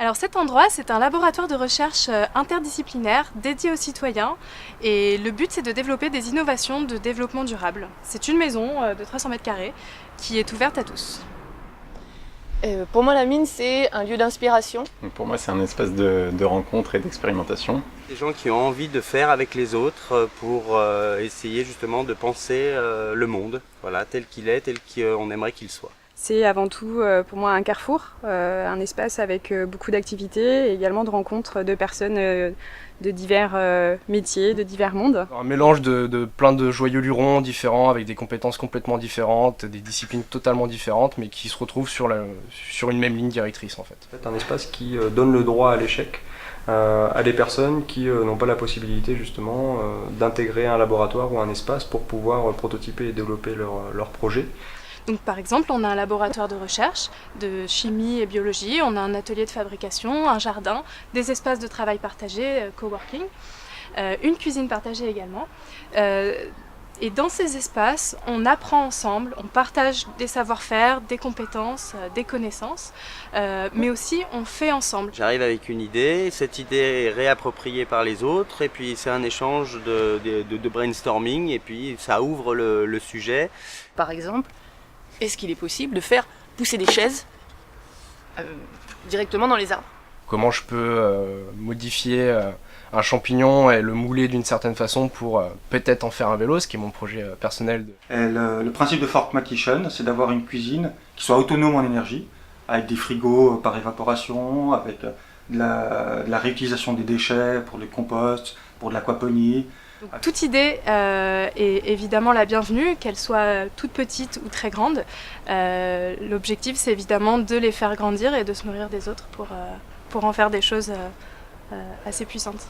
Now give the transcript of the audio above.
Alors cet endroit, c'est un laboratoire de recherche interdisciplinaire dédié aux citoyens et le but c'est de développer des innovations de développement durable. C'est une maison de 300 mètres carrés qui est ouverte à tous. Pour moi, la mine, c'est un lieu d'inspiration. Donc pour moi, c'est un espace de rencontre et d'expérimentation. Des gens qui ont envie de faire avec les autres pour essayer justement de penser le monde, voilà, tel qu'il est, tel qu'on aimerait qu'il soit. C'est avant tout pour moi un carrefour, un espace avec beaucoup d'activités et également de rencontres de personnes de divers métiers, de divers mondes. Un mélange de plein de joyeux lurons différents avec des compétences complètement différentes, des disciplines totalement différentes mais qui se retrouvent sur une même ligne directrice en fait. C'est un espace qui donne le droit à l'échec à des personnes qui n'ont pas la possibilité justement d'intégrer un laboratoire ou un espace pour pouvoir prototyper et développer leur projet. Donc par exemple, on a un laboratoire de recherche, de chimie et biologie, on a un atelier de fabrication, un jardin, des espaces de travail partagés, coworking, une cuisine partagée également. Et dans ces espaces, on apprend ensemble, on partage des savoir-faire, des compétences, des connaissances, mais aussi on fait ensemble. J'arrive avec une idée, cette idée est réappropriée par les autres et puis c'est un échange de brainstorming et puis ça ouvre le sujet. Par exemple, est-ce qu'il est possible de faire pousser des chaises directement dans les arbres? Comment je peux modifier un champignon et le mouler d'une certaine façon pour peut-être en faire un vélo, ce qui est mon projet personnel. Le principe de Fortmatition, c'est d'avoir une cuisine qui soit autonome en énergie, avec des frigos par évaporation, avec de la réutilisation des déchets pour le compost, pour de l'aquaponie. Donc, toute idée est évidemment la bienvenue, qu'elle soit toute petite ou très grande. L'objectif c'est évidemment de les faire grandir et de se nourrir des autres pour en faire des choses assez puissantes.